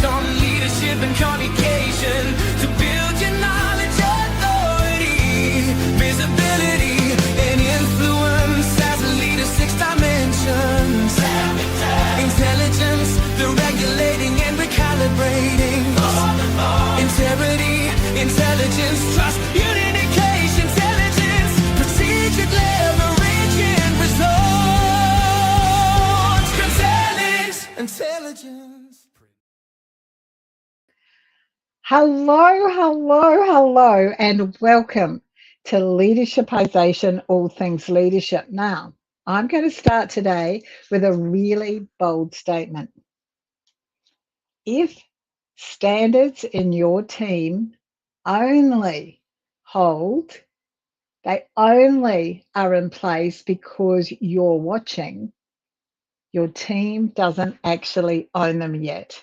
focused on leadership and communication to build your knowledge, authority, visibility, and influence as a leader. 6 dimensions: intelligence, the regulating and recalibrating, integrity, intelligence, trust, unification, intelligence, strategic leverage and results, intelligence. Hello, and welcome to Leadershipisation, all things leadership. Now, I'm going to start today with a really bold statement. If standards in your team only hold, they only are in place because you're watching, your team doesn't actually own them yet.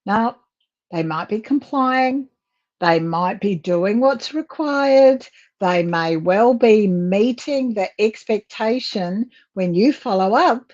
Now, they might be complying, they might be doing what's required, they may well be meeting the expectation when you follow up,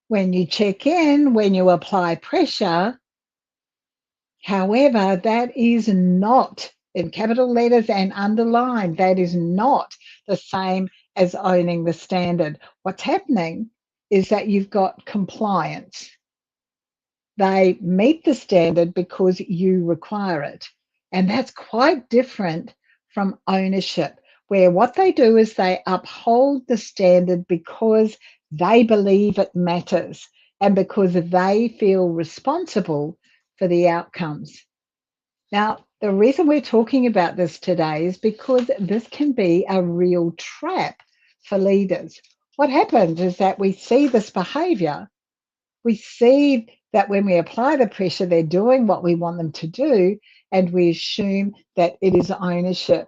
when you check in, when you apply pressure. However, that is not, in capital letters and underlined, that is not the same as owning the standard. What's happening is that you've got compliance. They meet the standard because you require it. And that's quite different from ownership, where what they do is they uphold the standard because they believe it matters and because they feel responsible for the outcomes. Now, the reason we're talking about this today is because this can be a real trap for leaders. What happens is that we see this behavior. We see that when we apply the pressure, they're doing what we want them to do, and we assume that it is ownership.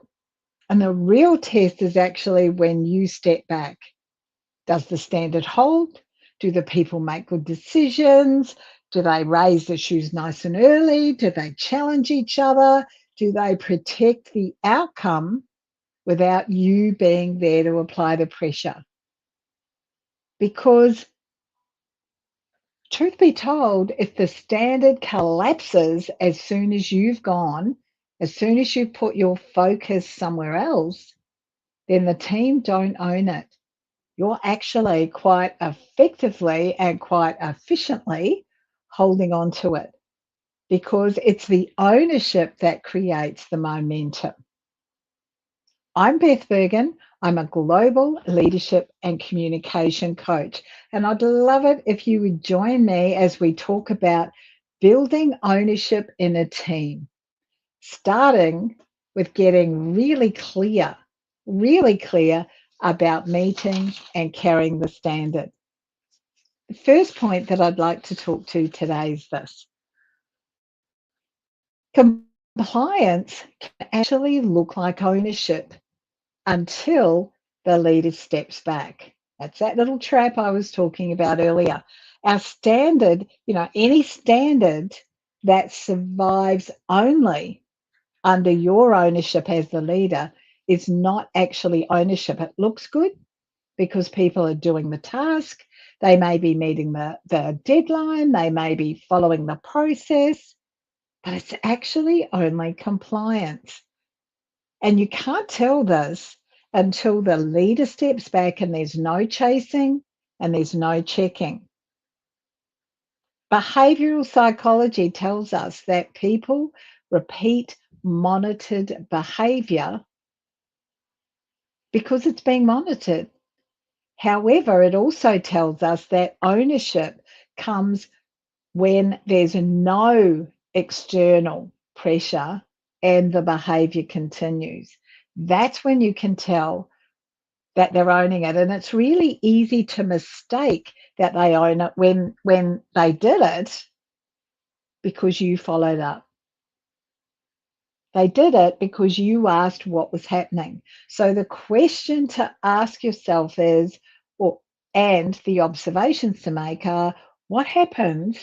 And the real test is actually when you step back. Does the standard hold? Do the people make good decisions? Do they raise the shoes nice and early? Do they challenge each other? Do they protect the outcome without you being there to apply the pressure? Because truth be told, if the standard collapses as soon as you've gone, as soon as you put your focus somewhere else, then the team don't own it. You're actually quite effectively and quite efficiently holding on to it because it's the ownership that creates the momentum. I'm Beth Bergen. I'm a global leadership and communication coach, and I'd love it if you would join me as we talk about building ownership in a team, starting with getting really clear about meeting and carrying the standard. The first point that I'd like to talk to today is this. Compliance can actually look like ownership until the leader steps back. That's that little trap I was talking about earlier. Our standard, any standard that survives only under your ownership as the leader is not actually ownership. It looks good because people are doing the task. They may be meeting the deadline. They may be following the process, but it's actually only compliance. And you can't tell this until the leader steps back and there's no chasing and there's no checking. Behavioral psychology tells us that people repeat monitored behavior because it's being monitored. However, it also tells us that ownership comes when there's no external pressure and the behavior continues. That's when you can tell that they're owning it. And it's really easy to mistake that they own it when they did it because you followed up. They did it because you asked what was happening. So the question to ask yourself is, and the observations to make are, what happens?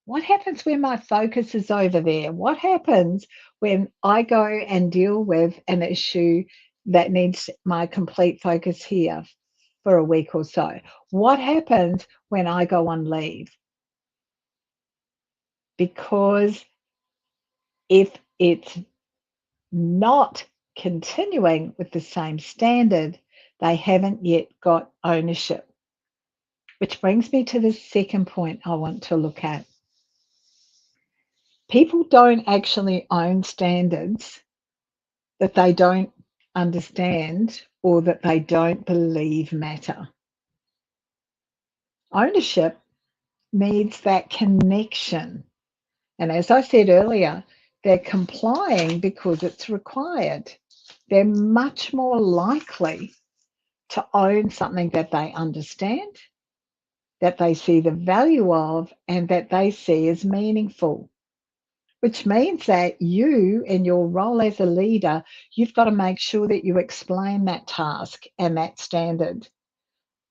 What happens when my focus is over there? What happens when I go and deal with an issue that needs my complete focus here for a week or so? What happens when I go on leave? because if it's not continuing with the same standard, they haven't yet got ownership. Which brings me to the second point I want to look at. People don't actually own standards that they don't understand or that they don't believe matter. Ownership needs that connection. And as I said earlier, they're complying because it's required. They're much more likely to own something that they understand, that they see the value of, and that they see as meaningful. Which means that you, in your role as a leader, you've got to make sure that you explain that task and that standard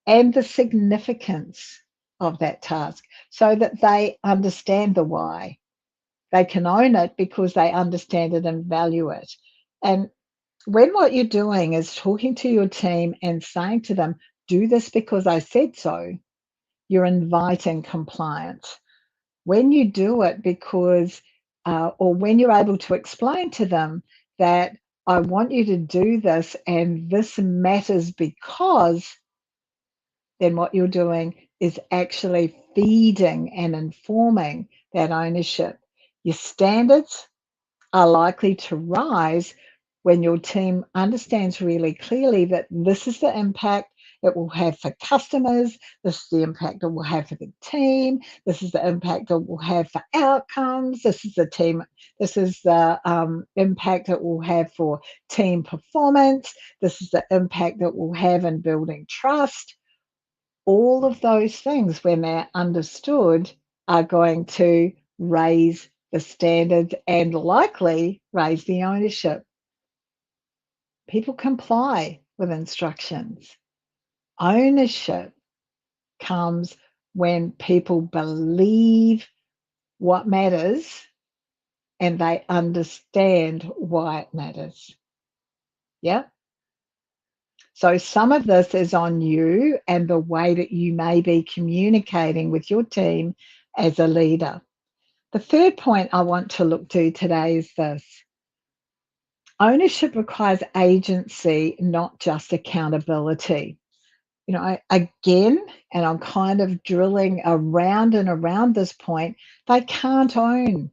and the significance of that task so that they understand the why. They can own it because they understand it and value it. And when what you're doing is talking to your team and saying to them, do this because I said so, you're inviting compliance. When you do it because, or when you're able to explain to them that I want you to do this and this matters because, then what you're doing is actually feeding and informing that ownership. Your standards are likely to rise when your team understands really clearly that this is the impact it will have for customers, this is the impact it will have for the team, this is the impact it will have for outcomes, this is the impact it will have for team performance, this is the impact it will have in building trust. All of those things, when they're understood, are going to raise the standards and likely raise the ownership. People comply with instructions. Ownership comes when people believe what matters and they understand why it matters. Yeah. So some of this is on you and the way that you may be communicating with your team as a leader. The third point I want to look to today is this. Ownership requires agency, not just accountability. Again, and I'm kind of drilling around and around this point, they can't own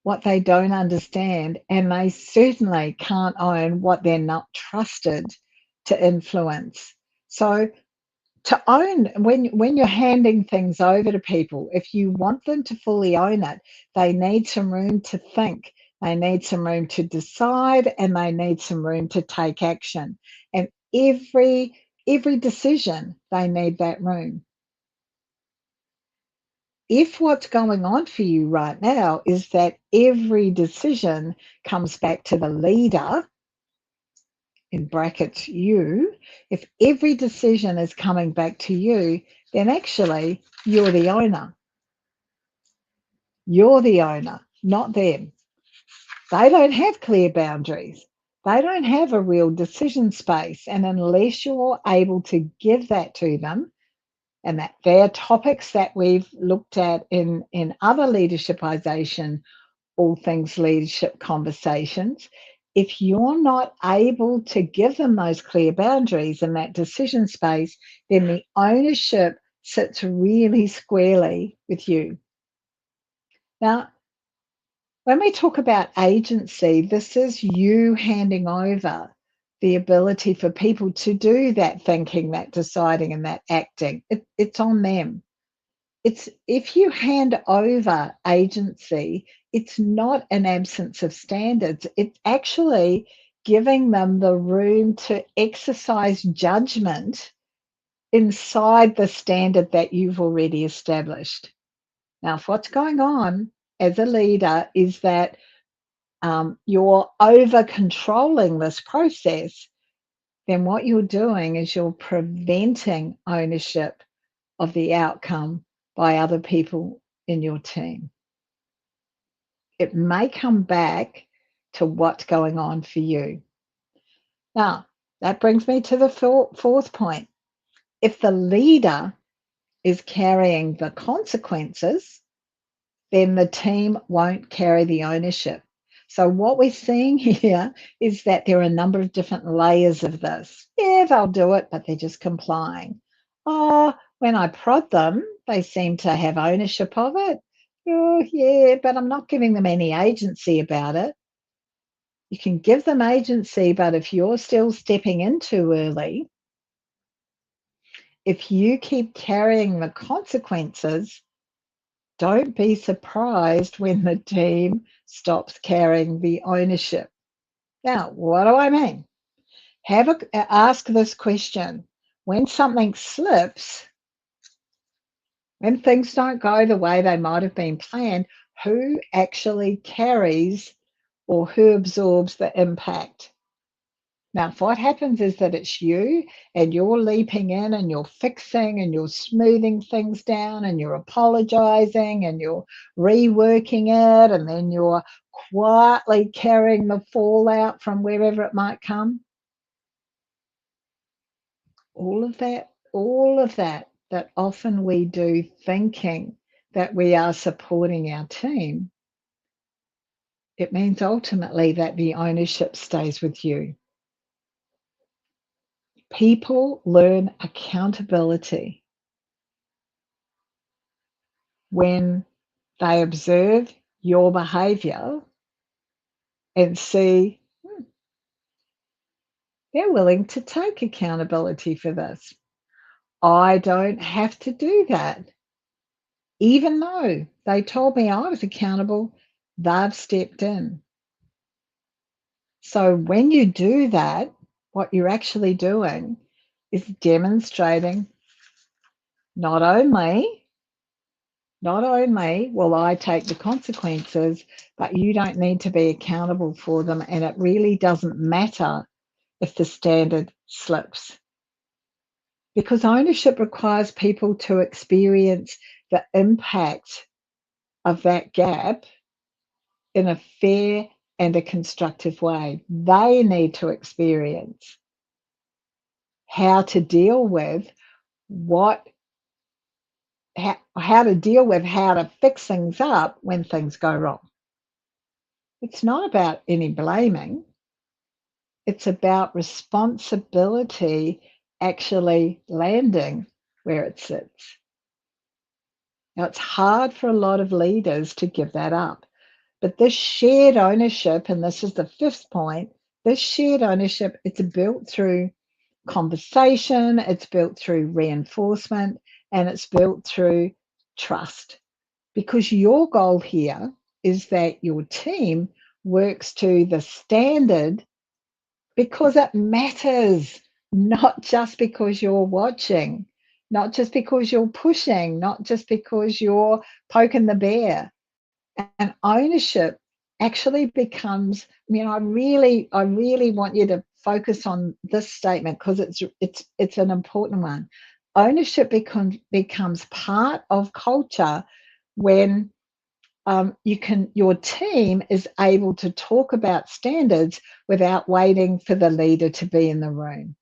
what they don't understand, and they certainly can't own what they're not trusted to influence. So to own, when you're handing things over to people, if you want them to fully own it, they need some room to think, they need some room to decide, and they need some room to take action. And every decision, they need that room. If what's going on for you right now is that every decision comes back to the leader, in brackets you, if every decision is coming back to you, then actually you're the owner. You're the owner, not them. They don't have clear boundaries. They don't have a real decision space. And unless you're able to give that to them, and that they're topics that we've looked at in other leadershipization, all things leadership conversations, if you're not able to give them those clear boundaries and that decision space, then the ownership sits really squarely with you. Now, when we talk about agency, this is you handing over the ability for people to do that thinking, that deciding, and that acting. It's on them. It's if you hand over agency, it's not an absence of standards. It's actually giving them the room to exercise judgment inside the standard that you've already established. Now, if what's going on as a leader is that you're over controlling this process, then what you're doing is you're preventing ownership of the outcome by other people in your team. It may come back to what's going on for you. Now, that brings me to the fourth point. If the leader is carrying the consequences, then the team won't carry the ownership. So what we're seeing here is that there are a number of different layers of this. Yeah, they'll do it, but they're just complying. Oh, when I prod them, they seem to have ownership of it. Oh, yeah, but I'm not giving them any agency about it. You can give them agency, but if you're still stepping in too early, if you keep carrying the consequences, don't be surprised when the team stops carrying the ownership. Now, what do I mean? Ask this question. When something slips, when things don't go the way they might have been planned, who actually carries or who absorbs the impact? Now, if what happens is that it's you and you're leaping in and you're fixing and you're smoothing things down and you're apologizing and you're reworking it and then you're quietly carrying the fallout from wherever it might come, all of that often we do thinking that we are supporting our team, it means ultimately that the ownership stays with you. People learn accountability when they observe your behavior and see they're willing to take accountability for this. I don't have to do that. Even though they told me I was accountable, they've stepped in. So when you do that, what you're actually doing is demonstrating not only will I take the consequences, but you don't need to be accountable for them. And it really doesn't matter if the standard slips. Because ownership requires people to experience the impact of that gap in a fair and a constructive way. They need to experience how to deal with how to fix things up when things go wrong. It's not about any blaming. It's about responsibility actually landing where it sits. Now, it's hard for a lot of leaders to give that up. But this shared ownership, and this is the fifth point, this shared ownership, it's built through conversation, it's built through reinforcement, and it's built through trust. Because your goal here is that your team works to the standard because it matters, not just because you're watching, not just because you're pushing, not just because you're poking the bear. And ownership actually becomes, I really want you to focus on this statement because it's an important one. Ownership becomes part of culture when your team is able to talk about standards without waiting for the leader to be in the room.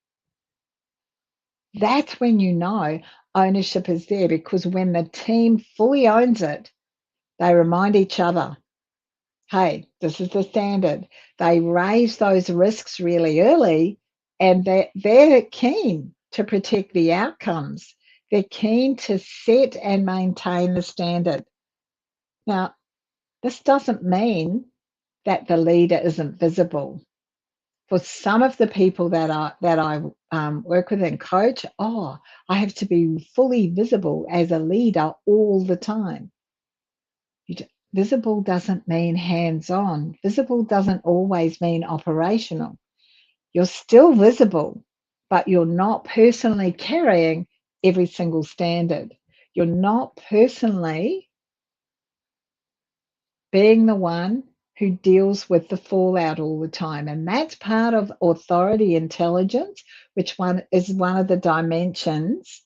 That's when you know ownership is there, because when the team fully owns it, they remind each other, hey, this is the standard. They raise those risks really early, and they're keen to protect the outcomes. They're keen to set and maintain the standard. Now, this doesn't mean that the leader isn't visible. For some of the people that I work with and coach, I have to be fully visible as a leader all the time. Visible doesn't mean hands-on. Visible doesn't always mean operational. You're still visible, but you're not personally carrying every single standard. You're not personally being the one who deals with the fallout all the time. And that's part of authority intelligence, which is one of the dimensions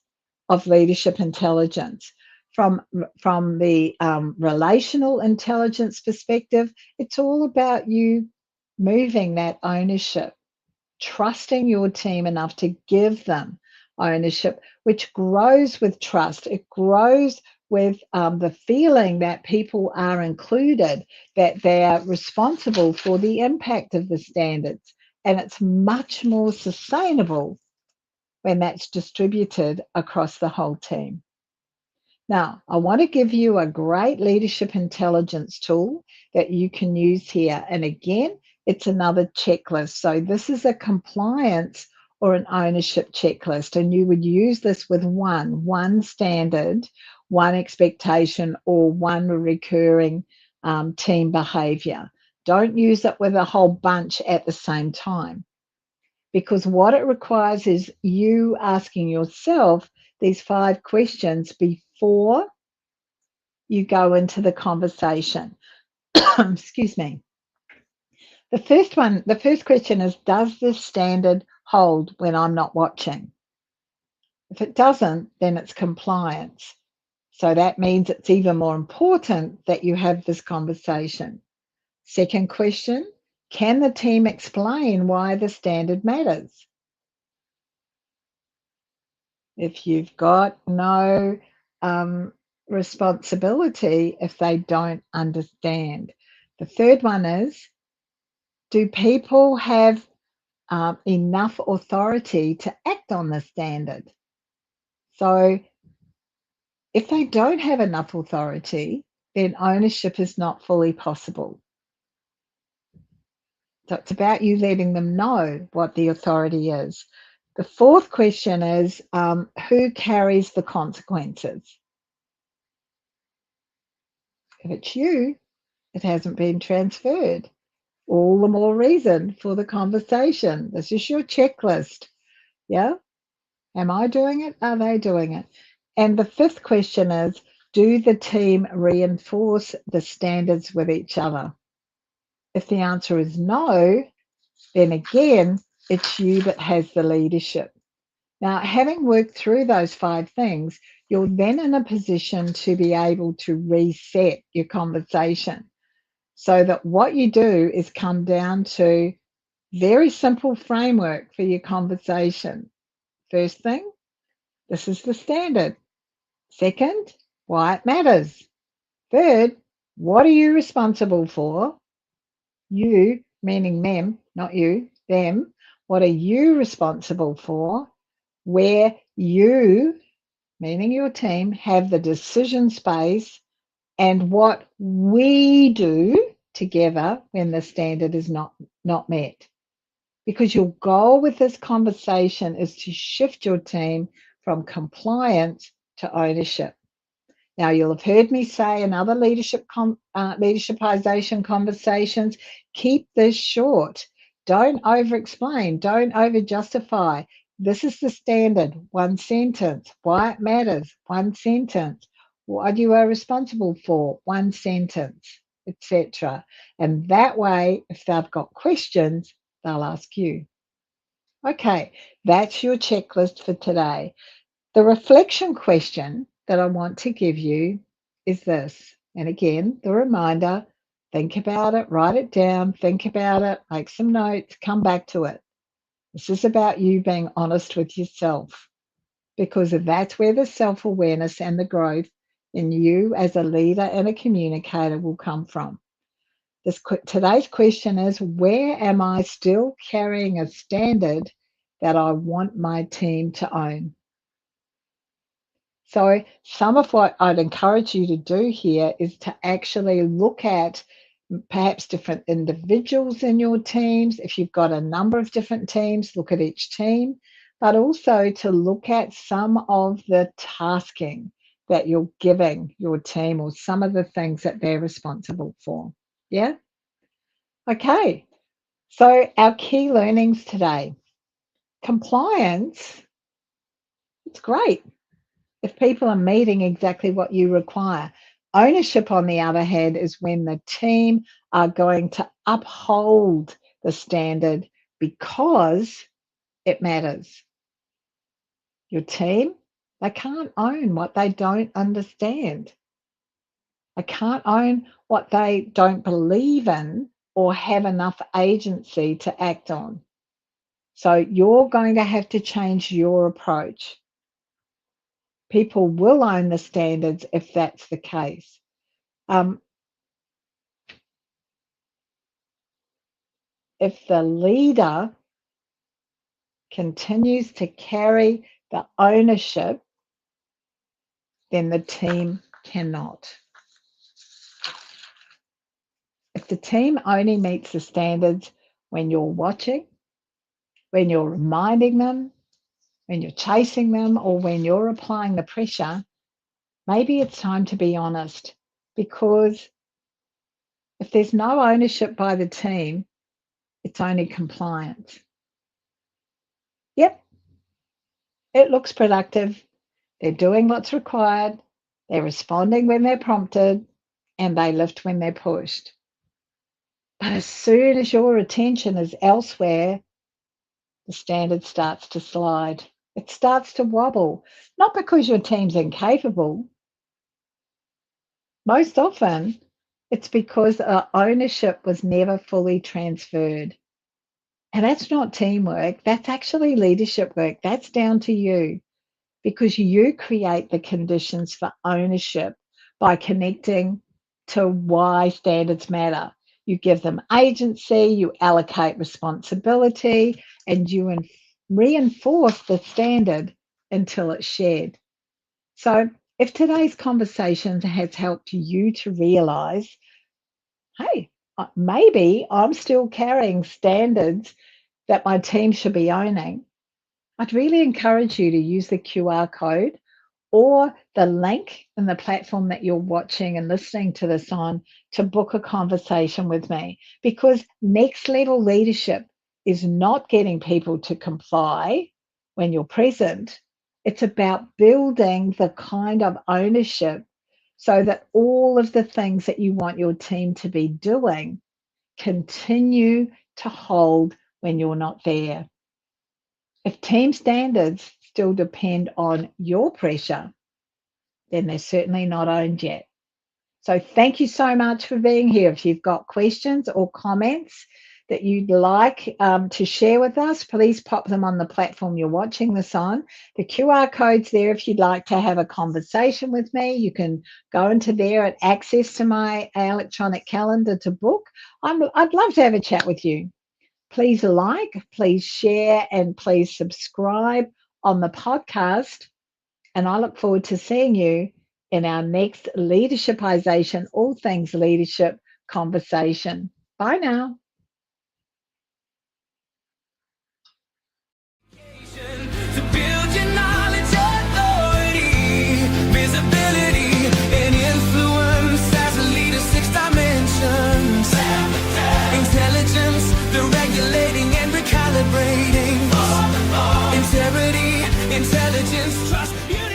of leadership intelligence. From the relational intelligence perspective, it's all about you moving that ownership, trusting your team enough to give them ownership, which grows with trust. It grows with the feeling that people are included, that they're responsible for the impact of the standards. And it's much more sustainable when that's distributed across the whole team. Now, I want to give you a great leadership intelligence tool that you can use here. And again, it's another checklist. So this is a compliance or an ownership checklist. And you would use this with one standard, one expectation, or one recurring team behavior. Don't use it with a whole bunch at the same time, because what it requires is you asking yourself these 5 questions before you go into the conversation. Excuse me. The first question is, does this standard hold when I'm not watching? If it doesn't, then it's compliance. So that means it's even more important that you have this conversation. Second question, can the team explain why the standard matters? If you've got no responsibility if they don't understand. The third one is, do people have enough authority to act on the standard? So if they don't have enough authority, then ownership is not fully possible. So it's about you letting them know what the authority is. The fourth question is, who carries the consequences? If it's you, it hasn't been transferred. All the more reason for the conversation. This is your checklist. Yeah? Am I doing it? Are they doing it? And the fifth question is, do the team reinforce the standards with each other? If the answer is no, then again, it's you that has the leadership. Now, having worked through those 5 things, you're then in a position to be able to reset your conversation, so that what you do is come down to very simple framework for your conversation. First thing, this is the standard. Second, why it matters. Third, what are you responsible for? You, meaning them, not you, them. What are you responsible for? Where you, meaning your team, have the decision space, and what we do together when the standard is not met. Because your goal with this conversation is to shift your team from compliance to ownership. Now, you'll have heard me say in other leadershipization conversations, keep this short. Don't over-explain. Don't over-justify. This is the standard. 1 sentence. Why it matters. 1 sentence. What you are responsible for. 1 sentence, etc. And that way, if they've got questions, they'll ask you. Okay, that's your checklist for today. The reflection question that I want to give you is this. And again, the reminder, think about it, write it down, think about it, make some notes, come back to it. This is about you being honest with yourself, because that's where the self-awareness and the growth in you as a leader and a communicator will come from. Today's question is, where am I still carrying a standard that I want my team to own? So some of what I'd encourage you to do here is to actually look at perhaps different individuals in your teams. If you've got a number of different teams, look at each team, but also to look at some of the tasking that you're giving your team, or some of the things that they're responsible for. Yeah? Okay. So our key learnings today. Compliance, it's great if people are meeting exactly what you require. Ownership, on the other hand, is when the team are going to uphold the standard because it matters. Your team, they can't own what they don't understand. They can't own what they don't believe in or have enough agency to act on. So you're going to have to change your approach. People will own the standards if that's the case. If the leader continues to carry the ownership, then the team cannot. If the team only meets the standards when you're watching, when you're reminding them, when you're chasing them, or when you're applying the pressure, maybe it's time to be honest, because if there's no ownership by the team, it's only compliance. Yep, it looks productive. They're doing what's required. They're responding when they're prompted, and they lift when they're pushed. But as soon as your attention is elsewhere, the standard starts to slide. It starts to wobble, not because your team's incapable. Most often, it's because ownership was never fully transferred. And that's not teamwork, that's actually leadership work. That's down to you, because you create the conditions for ownership by connecting to why standards matter. You give them agency, you allocate responsibility, and you reinforce the standard until it's shared. So, if today's conversation has helped you to realize, hey, maybe I'm still carrying standards that my team should be owning, I'd really encourage you to use the QR code or the link in the platform that you're watching and listening to this on to book a conversation with me, because next level leadership is not getting people to comply when you're present. It's about building the kind of ownership so that all of the things that you want your team to be doing continue to hold when you're not there. If team standards still depend on your pressure, then they're certainly not owned yet. So thank you so much for being here. If you've got questions or comments that you'd like to share with us, please pop them on the platform you're watching this on. The QR code's there if you'd like to have a conversation with me. You can go into there and access to my electronic calendar to book. I'd love to have a chat with you. Please like, please share, and please subscribe on the podcast. And I look forward to seeing you in our next Leadershipisation, all things leadership conversation. Bye now. To build your knowledge, authority, visibility, and influence as a leader, 6 dimensions. Intelligence, the regulating and recalibrating. Integrity, intelligence, trust, unity.